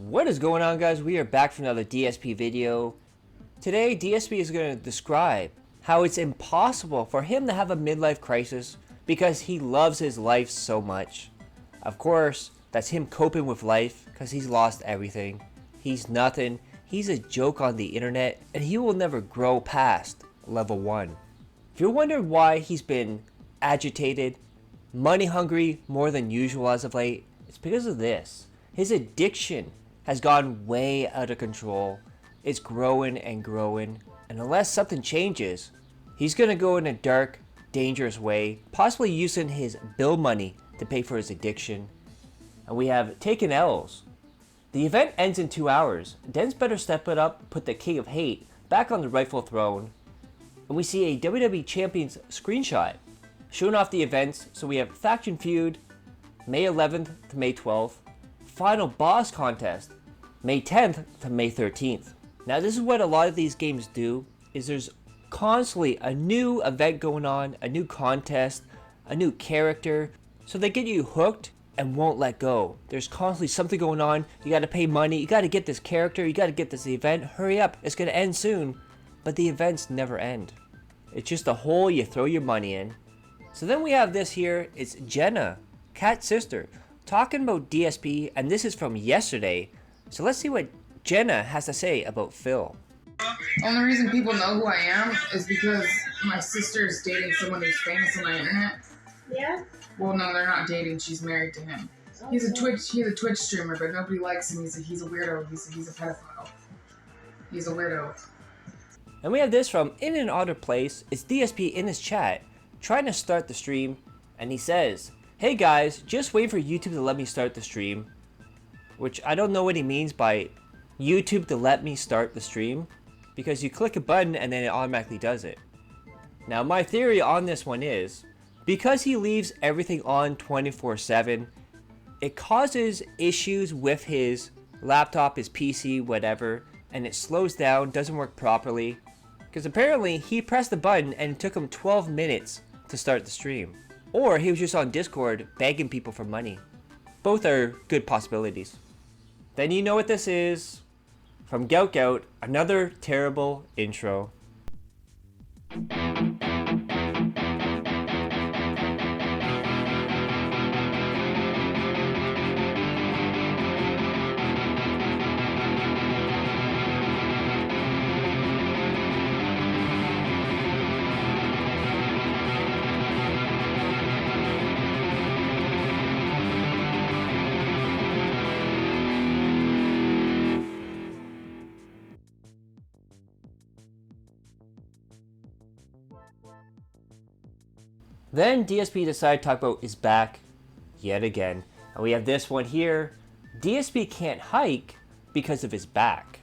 What is going on, guys? We are back for another DSP video. Today DSP is going to describe how it's impossible for him to have a midlife crisis because he loves his life so much. Of course, that's him coping with life because he's lost everything. He's nothing. He's a joke on the internet and he will never grow past level 1. If you're wondering why he's been agitated, money hungry more than usual as of late, it's because of this. His addiction has gone way out of control. It's growing and growing, and unless something changes, he's gonna go in a dark, dangerous way, possibly using his bill money to pay for his addiction. And we have taken L's. The event ends in 2 hours. Den's better step it up, put the King of Hate back on the rightful throne. And we see a WWE Champions screenshot showing off the events. So we have Faction Feud, May 11th to May 12th. Final Boss Contest, May 10th to May 13th. Now this is what a lot of these games do, is there's constantly a new event going on, a new contest, a new character, so they get you hooked and won't let go. There's constantly something going on, you gotta pay money, you gotta get this character, you gotta get this event, hurry up, it's gonna end soon. But the events never end. It's just a hole you throw your money in. So then we have this here, it's Jenna Cat Sister talking about DSP, and this is from yesterday. So let's see what Jenna has to say about Phil. Only reason people know who I am is because my sister is dating someone who's famous on the internet. Yeah? Well, no, they're not dating. She's married to him. He's a Twitch streamer, but nobody likes him. He's a weirdo. He's a pedophile. He's a weirdo. And we have this from In an Otter Place. It's DSP in his chat trying to start the stream, and he says, "Hey guys, just wait for YouTube to let me start the stream." Which I don't know what he means by YouTube to let me start the stream, because you click a button and then it automatically does it. Now my theory on this one is, because he leaves everything on 24/7, it causes issues with his laptop, his PC, whatever, and it slows down, doesn't work properly. Because apparently he pressed the button and it took him 12 minutes to start the stream. Or he was just on Discord begging people for money. Both are good possibilities. Then you know what this is. From Gout, another terrible intro. Then DSP decided to talk about his back yet again. And we have this one here. DSP can't hike because of his back.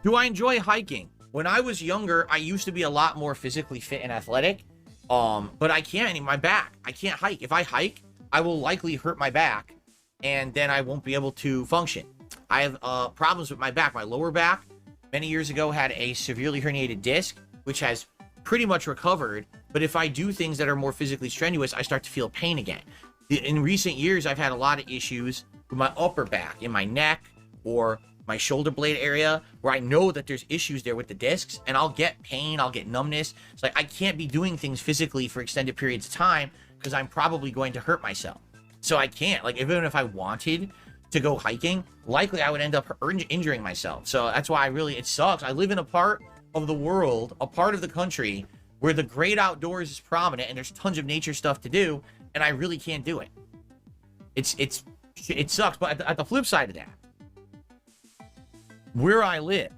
Do I enjoy hiking? When I was younger, I used to be a lot more physically fit and athletic. But I can't anymore. My back, I can't hike. If I hike, I will likely hurt my back and then I won't be able to function. I have problems with my back. My lower back, many years ago, had a severely herniated disc, which has pretty much recovered. But if I do things that are more physically strenuous, I start to feel pain again. In recent years, I've had a lot of issues with my upper back, in my neck, or my shoulder blade area, where I know that there's issues there with the discs, and I'll get pain, I'll get numbness. It's like I can't be doing things physically for extended periods of time because I'm probably going to hurt myself. So I can't. Like, even if I wanted to go hiking, likely I would end up injuring myself. So that's why it sucks. I live in a part of the world, a part of the country, where the great outdoors is prominent and there's tons of nature stuff to do, and I really can't do it. It sucks. But at the flip side of that, where I live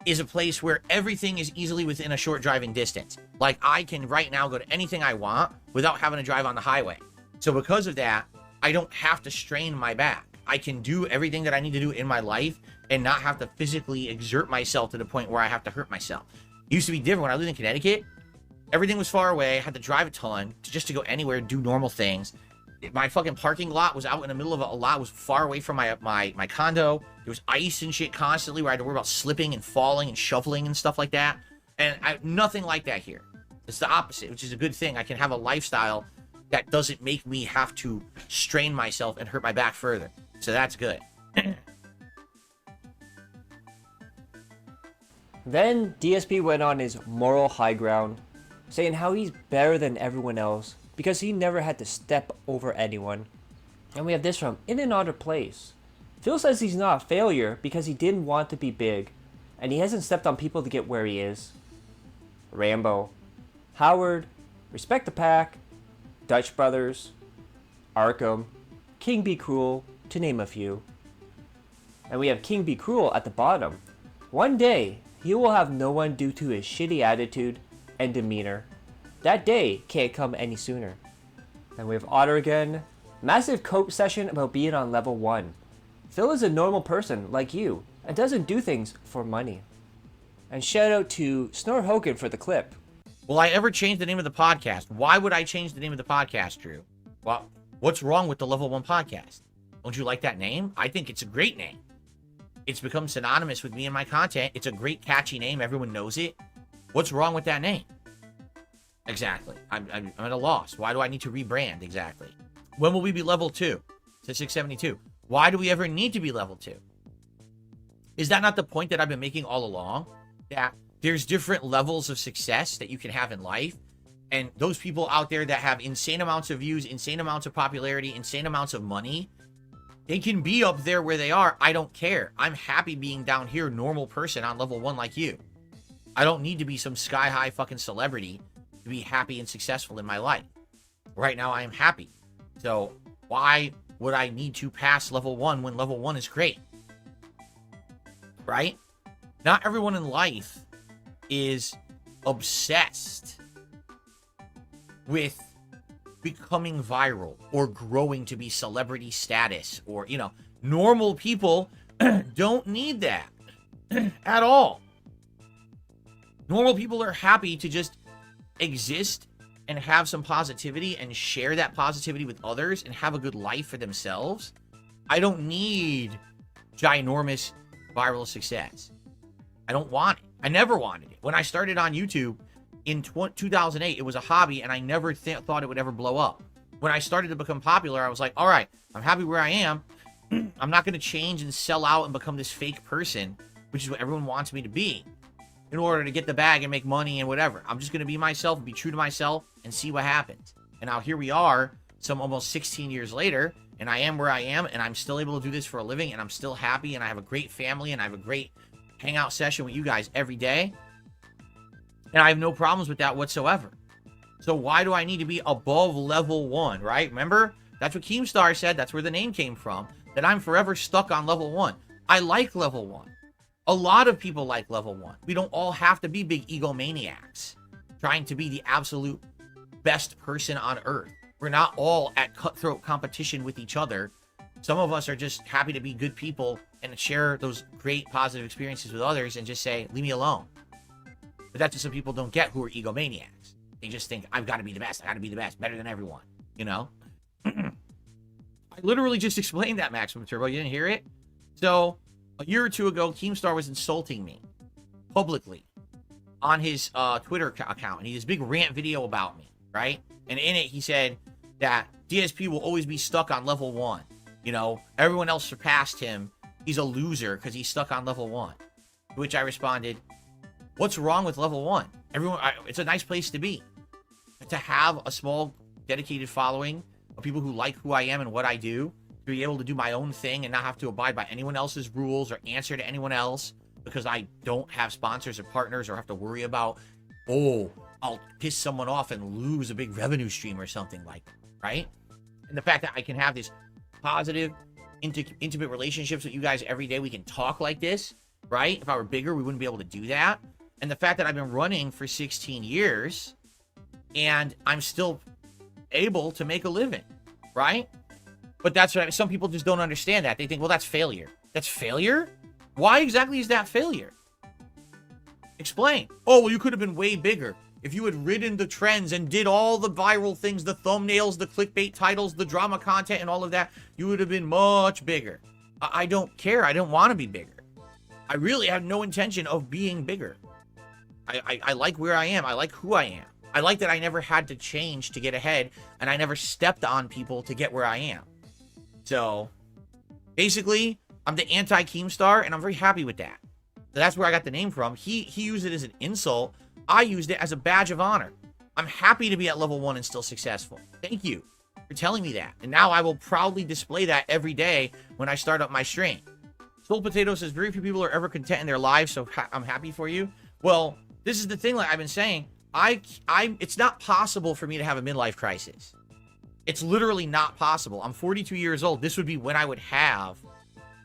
is a place where everything is easily within a short driving distance. Like, I can right now go to anything I want without having to drive on the highway. So because of that, I don't have to strain my back. I can do everything that I need to do in my life and not have to physically exert myself to the point where I have to hurt myself. It used to be different when I lived in Connecticut. Everything was far away. I had to drive a ton just to go anywhere and do normal things. My fucking parking lot was out in the middle of a lot, was far away from my condo. There was ice and shit constantly where I had to worry about slipping and falling and shoveling and stuff like that. And nothing like that here. It's the opposite, which is a good thing. I can have a lifestyle that doesn't make me have to strain myself and hurt my back further. So that's good. Then DSP went on his moral high ground, saying how he's better than everyone else because he never had to step over anyone. And we have this from In an Otter Place. Phil says he's not a failure because he didn't want to be big, and he hasn't stepped on people to get where he is. Rambo, Howard, Respect the Pack, Dutch Brothers, Arkham, King Be Cruel, to name a few. And we have King Be Cruel at the bottom. One day, he will have no one due to his shitty attitude and demeanor. That day can't come any sooner. And we have Otter again. Massive cope session about being on level 1. Phil is a normal person like you and doesn't do things for money. And shout out to Snore Hogan for the clip. Will I ever change the name of the podcast? Why would I change the name of the podcast, Drew? Well, what's wrong with the Level 1 podcast? Don't you like that name? I think it's a great name. It's become synonymous with me and my content. It's a great, catchy name. Everyone knows it. What's wrong with that name? Exactly. I'm at a loss. Why do I need to rebrand? Exactly. When will we be level 2? To 672. Why do we ever need to be level 2? Is that not the point that I've been making all along? That there's different levels of success that you can have in life. And those people out there that have insane amounts of views, insane amounts of popularity, insane amounts of money, they can be up there where they are. I don't care. I'm happy being down here, normal person on level 1 like you. I don't need to be some sky-high fucking celebrity to be happy and successful in my life. Right now, I am happy. So why would I need to pass level 1 when level 1 is great? Right? Not everyone in life is obsessed with becoming viral or growing to be celebrity status, or, you know, normal people don't need that at all. Normal people are happy to just exist and have some positivity and share that positivity with others and have a good life for themselves. I don't need ginormous viral success. I don't want it. I never wanted it. When I started on YouTube in 2008, it was a hobby, and I never thought it would ever blow up. When I started to become popular, I was like, all right, I'm happy where I am. I'm not going to change and sell out and become this fake person, which is what everyone wants me to be, in order to get the bag and make money and whatever. I'm just going to be myself, be true to myself, and see what happens. And now here we are, some almost 16 years later, and I am where I am, and I'm still able to do this for a living, and I'm still happy, and I have a great family, and I have a great hangout session with you guys every day. And I have no problems with that whatsoever. So why do I need to be above level 1, right? Remember? That's what Keemstar said. That's where the name came from. That I'm forever stuck on level 1. I like level 1. A lot of people like level 1. We don't all have to be big egomaniacs trying to be the absolute best person on earth. We're not all at cutthroat competition with each other. Some of us are just happy to be good people and share those great positive experiences with others and just say, leave me alone. But that's what some people don't get, who are egomaniacs. They just think, I've got to be the best. I got to be the best. Better than everyone. You know? I literally just explained that, Maximum Turbo. You didn't hear it? So, a year or two ago, Keemstar was insulting me publicly on his Twitter account. And he did this big rant video about me, right? And in it, he said that DSP will always be stuck on level 1. You know, everyone else surpassed him. He's a loser because he's stuck on level 1. To which I responded, what's wrong with level 1? It's a nice place to be. To have a small, dedicated following of people who like who I am and what I do, to be able to do my own thing and not have to abide by anyone else's rules or answer to anyone else because I don't have sponsors or partners or have to worry about, oh, I'll piss someone off and lose a big revenue stream or something like that, right? And the fact that I can have this positive, intimate relationships with you guys every day, we can talk like this, right? If I were bigger, we wouldn't be able to do that. And the fact that I've been running for 16 years and I'm still able to make a living, right? But that's what some people just don't understand that. They think, well, that's failure. That's failure? Why exactly is that failure? Explain. Oh, well, you could have been way bigger. If you had ridden the trends and did all the viral things, the thumbnails, the clickbait titles, the drama content, and all of that, you would have been much bigger. I don't care. I don't want to be bigger. I really have no intention of being bigger. I like where I am. I like who I am. I like that I never had to change to get ahead, and I never stepped on people to get where I am. So, basically, I'm the anti-Keemstar, and I'm very happy with that. That's where I got the name from. He used it as an insult. I used it as a badge of honor. I'm happy to be at level 1 and still successful. Thank you for telling me that. And now I will proudly display that every day when I start up my stream. Soul Potato says, very few people are ever content in their lives, so I'm happy for you. Well, this is the thing, like I've been saying, it's not possible for me to have a midlife crisis. It's literally not possible. I'm 42 years old. This would be when I would have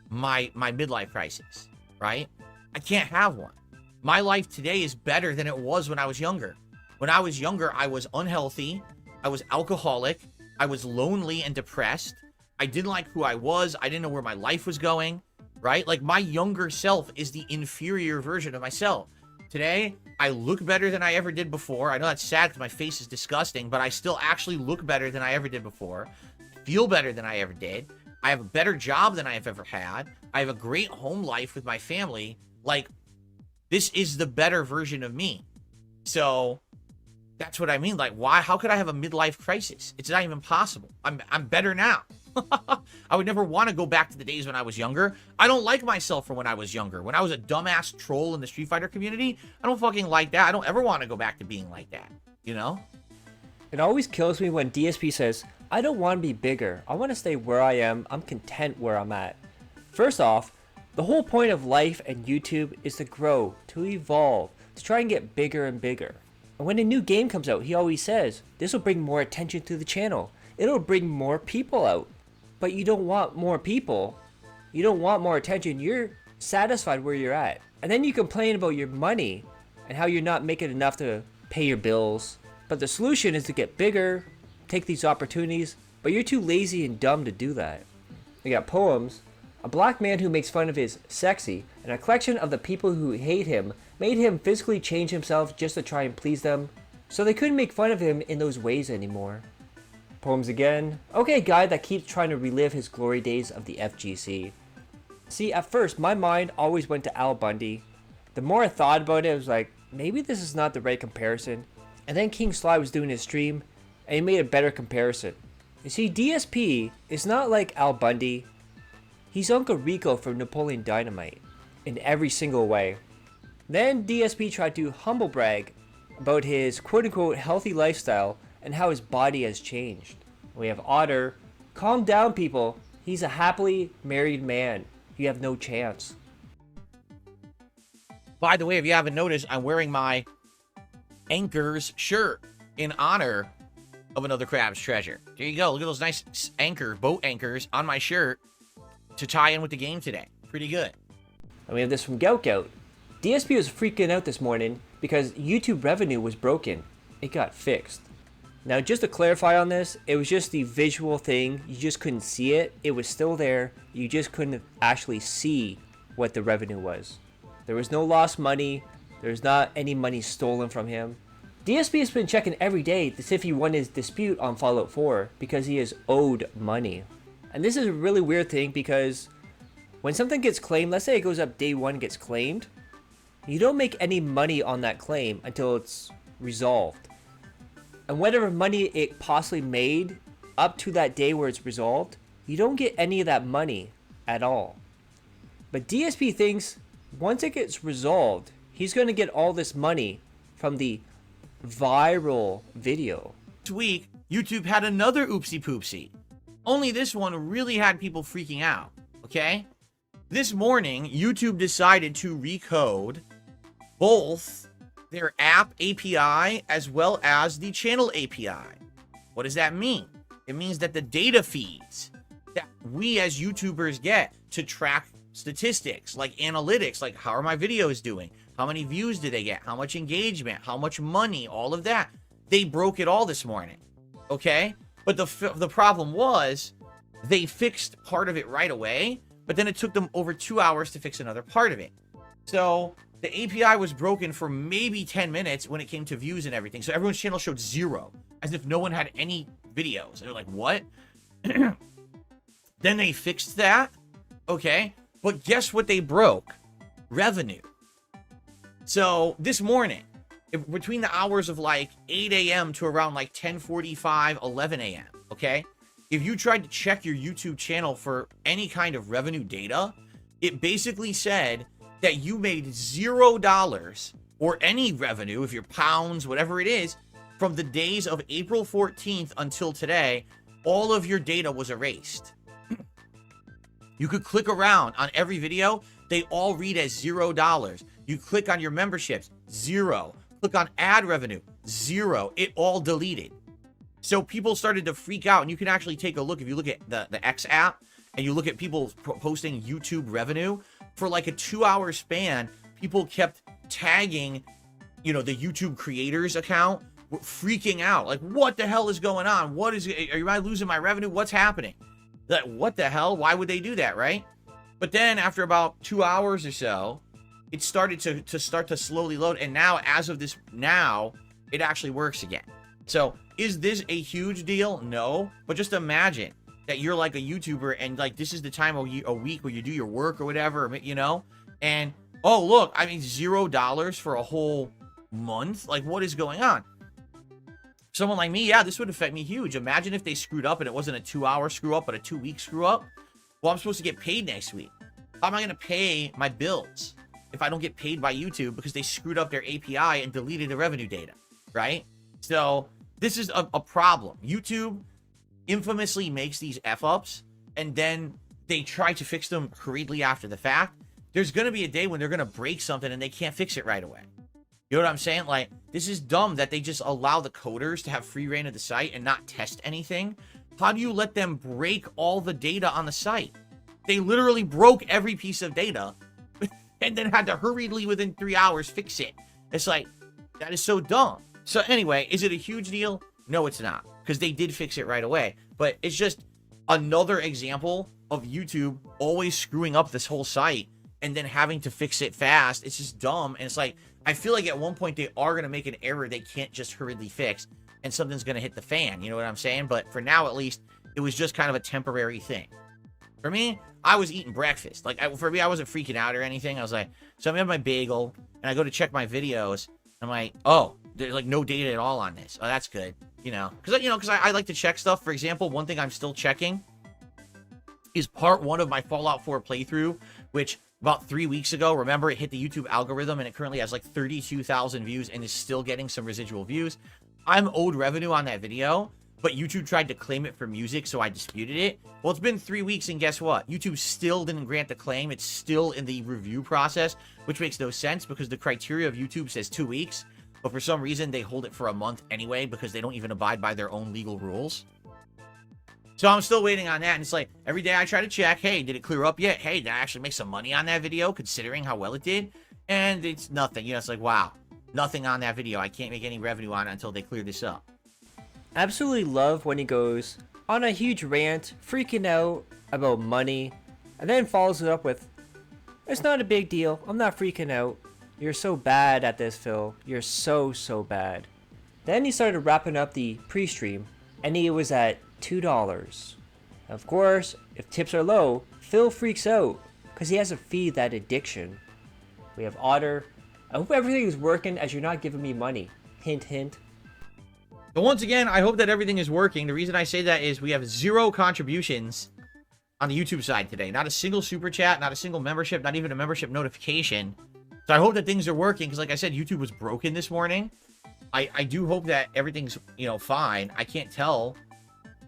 my midlife crisis, right? I can't have one. My life today is better than it was when I was younger. When I was younger, I was unhealthy. I was alcoholic. I was lonely and depressed. I didn't like who I was. I didn't know where my life was going, right? Like, my younger self is the inferior version of myself. Today, I look better than I ever did before. I know that's sad because my face is disgusting, but I still actually look better than I ever did before. I feel better than I ever did. I have a better job than I have ever had. I have a great home life with my family. Like, this is the better version of me. So that's what I mean. Like, why? How could I have a midlife crisis? It's not even possible. I'm better now. I would never want to go back to the days when I was younger. I don't like myself from when I was younger. When I was a dumbass troll in the Street Fighter community, I don't fucking like that. I don't ever want to go back to being like that, you know? It always kills me when DSP says, I don't want to be bigger. I want to stay where I am. I'm content where I'm at. First off, the whole point of life and YouTube is to grow, to evolve, to try and get bigger and bigger. And when a new game comes out, he always says, this will bring more attention to the channel. It'll bring more people out. But you don't want more people. You don't want more attention. You're satisfied where you're at. And then you complain about your money and how you're not making enough to pay your bills. But the solution is to get bigger, take these opportunities, but you're too lazy and dumb to do that. We got poems. A black man who makes fun of his sexy, and a collection of the people who hate him made him physically change himself just to try and please them, so they couldn't make fun of him in those ways anymore. Poems again. Okay, guy that keeps trying to relive his glory days of the FGC. See, at first, my mind always went to Al Bundy. The more I thought about it, I was like, maybe this is not the right comparison. And then Keemstar was doing his stream, and he made a better comparison. You see, DSP is not like Al Bundy. He's Uncle Rico from Napoleon Dynamite, in every single way. Then DSP tried to humble brag about his quote-unquote healthy lifestyle and how his body has changed. We have Otter. Calm down, people. He's a happily married man. You have no chance. By the way, if you haven't noticed, I'm wearing my Anchors shirt in honor of another Crab's Treasure. There you go. Look at those nice boat anchors on my shirt to tie in with the game today. Pretty good. And we have this from Gout. DSP was freaking out this morning because YouTube revenue was broken. It got fixed. Now, just to clarify on this, it was just the visual thing. You just couldn't see it. It was still there. You just couldn't actually see what the revenue was. There was no lost money. There's not any money stolen from him. DSP has been checking every day to see if he won his dispute on Fallout 4 because he is owed money. And this is a really weird thing because when something gets claimed, let's say it goes up day 1, gets claimed, you don't make any money on that claim until it's resolved. And whatever money it possibly made up to that day where it's resolved, you don't get any of that money at all. But DSP thinks once it gets resolved, he's going to get all this money from the viral video. This week, YouTube had another oopsie poopsie. Only this one really had people freaking out, okay? This morning, YouTube decided to recode both their app API as well as the channel API. What does that mean? It means that the data feeds that we as YouTubers get to track statistics, like analytics, like how are my videos doing? How many views do they get? How much engagement? How much money? All of that. They broke it all this morning, okay? But the problem was they fixed part of it right away, but then it took them over 2 hours to fix another part of it. So the API was broken for maybe 10 minutes when it came to views and everything. So everyone's channel showed 0, as if no one had any videos. And they're like, what? Then they fixed that, okay? But guess what they broke? Revenue. So this morning, between the hours of like 8 a.m. to around like 10:45, 11 a.m., okay? If you tried to check your YouTube channel for any kind of revenue data, it basically said that you made $0 or any revenue, if you're pounds, whatever it is, from the days of April 14th until today, all of your data was erased. You could click around on every video. They all read as $0. You click on your memberships, 0. Click on ad revenue, 0. It all deleted. So people started to freak out, and you can actually take a look. If you look at the X app and you look at people posting YouTube revenue, for like a 2-hour span, people kept tagging, the YouTube creators account, freaking out. Like, what the hell is going on? Am I losing my revenue? What's happening? Like, what the hell? Why would they do that, right? But then after about 2 hours or so, it started to slowly load. And now, as of this now, it actually works again. So is this a huge deal? No. But just imagine that you're like a YouTuber and like this is the time of a week where you do your work or whatever, and oh, look, I mean, $0 for a whole month. Like, what is going on? Someone like me, yeah, this would affect me huge. Imagine if they screwed up and it wasn't a 2-hour screw up, but a 2-week screw up. Well, I'm supposed to get paid next week. How am I going to pay my bills if I don't get paid by YouTube because they screwed up their API and deleted the revenue data, right? So this is a problem. YouTube infamously makes these F-ups, and then they try to fix them hurriedly after the fact. There's going to be a day when they're going to break something and they can't fix it right away. You know what I'm saying? Like, this is dumb that they just allow the coders to have free reign of the site and not test anything. How do you let them break all the data on the site? They literally broke every piece of data and then had to hurriedly within 3 hours fix it. It's like, that is so dumb. So anyway, is it a huge deal? No, it's not, because they did fix it right away. But it's just another example of YouTube always screwing up this whole site and then having to fix it fast. It's just dumb. And it's like, I feel like at one point they are going to make an error they can't just hurriedly fix, and something's going to hit the fan. You know what I'm saying? But for now, at least, it was just kind of a temporary thing. For me, I was eating breakfast. Like, for me, I wasn't freaking out or anything. I was like, so I'm having my bagel, and I go to check my videos. I'm like, oh, there's like no data at all on this. Oh, that's good. Because I like to check stuff. For example, one thing I'm still checking is part 1 of my Fallout 4 playthrough, which about 3 weeks ago, remember, it hit the YouTube algorithm, and it currently has like 32,000 views and is still getting some residual views. I'm owed revenue on that video, but YouTube tried to claim it for music, so I disputed it. Well, it's been 3 weeks, and guess what? YouTube still didn't grant the claim. It's still in the review process, which makes no sense because the criteria of YouTube says 2 weeks, but for some reason, they hold it for a month anyway because they don't even abide by their own legal rules. So I'm still waiting on that, and it's like, every day I try to check, hey, did it clear up yet? Hey, did I actually make some money on that video, considering how well it did? And it's nothing. It's like, wow, nothing on that video. I can't make any revenue on it until they clear this up. Absolutely love when he goes on a huge rant, freaking out about money, and then follows it up with, it's not a big deal. I'm not freaking out. You're so bad at this, Phil. You're so bad. Then he started wrapping up the pre-stream, and he was at $2. Of course, if tips are low, Phil freaks out because he has to feed that addiction. We have Otter. I hope everything is working as you're not giving me money. Hint, hint. But once again, I hope that everything is working. The reason I say that is we have 0 contributions on the YouTube side today. Not a single super chat, not a single membership, not even a membership notification. So I hope that things are working because, like I said, YouTube was broken this morning. I do hope that everything's, fine. I can't tell.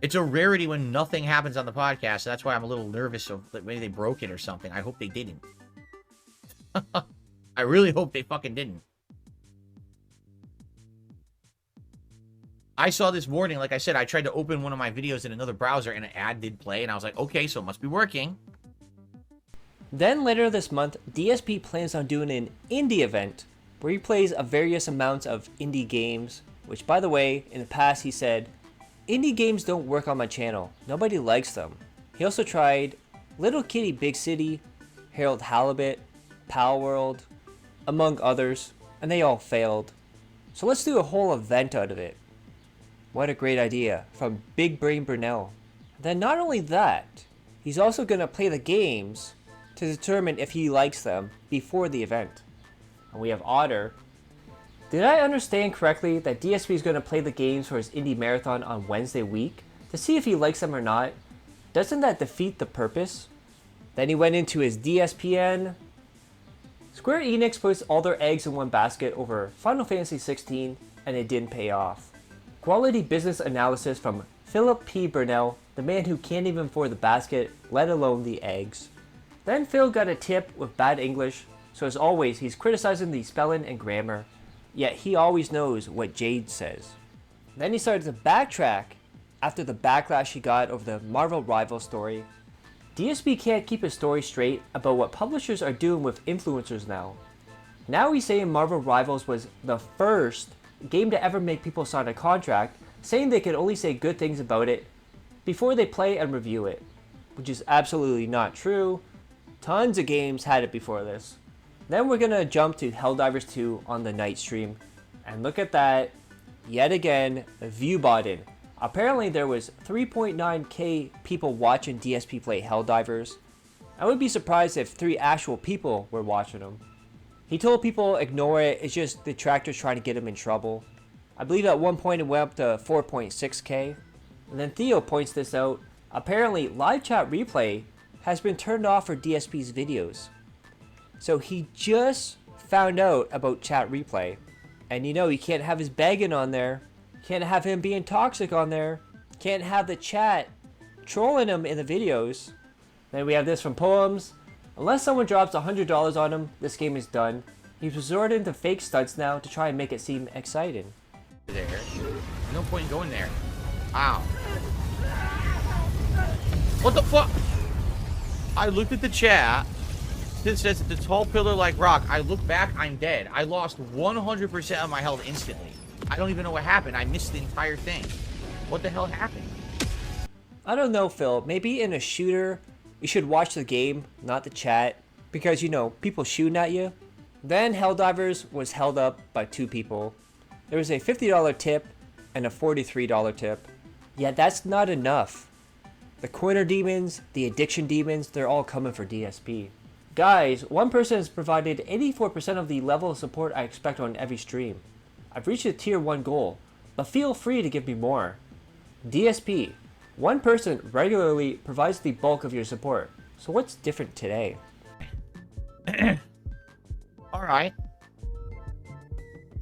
It's a rarity when nothing happens on the podcast, so that's why I'm a little nervous of like, maybe they broke it or something. I hope they didn't. I really hope they fucking didn't. I saw this morning, like I said, I tried to open one of my videos in another browser and an ad did play, and I was like, okay, so it must be working. Then later this month, DSP plans on doing an indie event where he plays a various amounts of indie games, which, by the way, in the past he said, indie games don't work on my channel. Nobody likes them. He also tried Little Kitty Big City, Harold Halibut, Pal World, among others, and they all failed. So let's do a whole event out of it. What a great idea from Big Brain Brunel. Then not only that, he's also going to play the games to determine if he likes them before the event. And we have Otter. Did I understand correctly that DSP is going to play the games for his indie marathon on Wednesday week to see if he likes them or not? Doesn't that defeat the purpose? Then he went into his DSPN Square Enix puts all their eggs in one basket over Final Fantasy 16 and it didn't pay off. Quality business analysis from Philip P. Burnell, the man who can't even afford the basket, let alone the eggs. Then Phil got a tip with bad English, so as always he's criticizing the spelling and grammar, yet he always knows what Jade says. Then he started to backtrack after the backlash he got over the Marvel Rival story. DSP can't keep his story straight about what publishers are doing with influencers now. Now he's saying Marvel Rivals was the first game to ever make people sign a contract, saying they can only say good things about it before they play and review it, which is absolutely not true. Tons of games had it before this. Then we're gonna jump to Helldivers 2 on the night stream, and look at that, yet again, view botting. Apparently there was 3.9k people watching DSP play Helldivers. I would be surprised if 3 actual people were watching him. He told people ignore it, it's just detractors trying to get him in trouble. I believe at one point it went up to 4.6k. And then Theo points this out. Apparently live chat replay has been turned off for DSP's videos. So he just found out about chat replay. And you know, you can't have his begging on there. Can't have him being toxic on there. Can't have the chat trolling him in the videos. Then we have this from Poems. Unless someone drops $100 on him, this game is done. He's resorting to fake stunts now to try and make it seem exciting. There. No point in going there. Ow. What the fuck? I looked at the chat. It says the tall pillar like rock. I look back, I'm dead. I lost 100% of my health instantly. I don't even know what happened. I missed the entire thing. What the hell happened? I don't know, Phil. Maybe in a shooter, you should watch the game, not the chat. Because, you know, people shooting at you. Then Helldivers was held up by 2 people. There was a $50 tip and a $43 tip. Yet that's not enough. The corner demons, the addiction demons, they're all coming for DSP. Guys, one person has provided 84% of the level of support I expect on every stream. I've reached a tier 1 goal, but feel free to give me more. DSP, one person regularly provides the bulk of your support. So what's different today? Alright.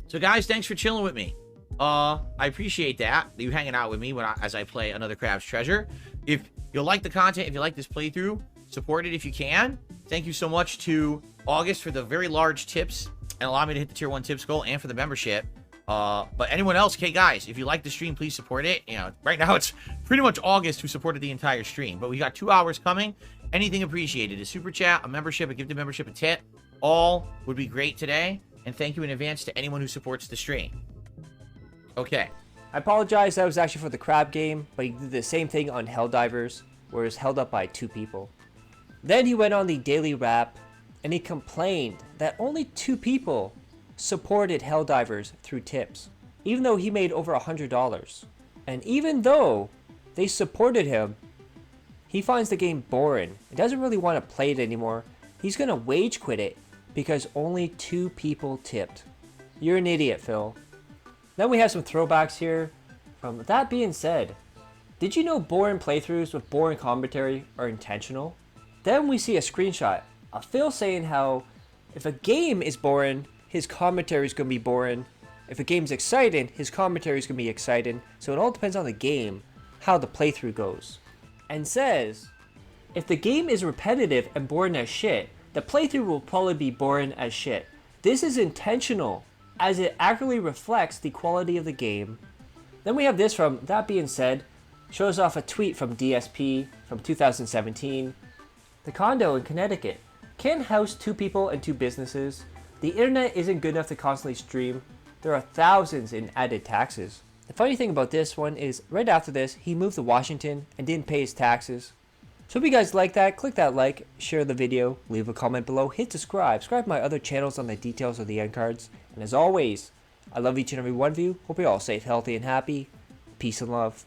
So guys, thanks for chilling with me. I appreciate that, you hanging out with me as I play another Crab's Treasure. If you like the content, if you like this playthrough, support it if you can. Thank you so much to August for the very large tips and allow me to hit the tier 1 tips goal and for the membership. But anyone else, okay guys, if you like the stream, please support it. You know, right now it's pretty much August who supported the entire stream, but we got 2 hours coming. Anything appreciated. A super chat, a membership, a gift to membership, a tip, all would be great today. And thank you in advance to anyone who supports the stream. Okay. I apologize, that was actually for the crab game, but he did the same thing on Helldivers, where it was held up by 2 people. Then he went on the daily rap, and he complained that only 2 people supported Helldivers through tips, even though he made over $100. And even though they supported him, he finds the game boring. He doesn't really want to play it anymore. He's gonna rage quit it because only 2 people tipped. You're an idiot, Phil. Then we have some throwbacks here. From that being said, did you know boring playthroughs with boring commentary are intentional? Then we see a screenshot of Phil saying how if a game is boring, his commentary is going to be boring. If a game's exciting, his commentary is going to be exciting. So it all depends on the game, how the playthrough goes. And says, if the game is repetitive and boring as shit, the playthrough will probably be boring as shit. This is intentional, as it accurately reflects the quality of the game. Then we have this from That Being Said, shows off a tweet from DSP from 2017. The condo in Connecticut can't house 2 people and 2 businesses. The internet isn't good enough to constantly stream. There are thousands in added taxes. The funny thing about this one is right after this, he moved to Washington and didn't pay his taxes. So if you guys like that, click that like, share the video, leave a comment below, hit subscribe to my other channels on the details of the end cards. And as always, I love each and every one of you. Hope you're all safe, healthy, and happy. Peace and love.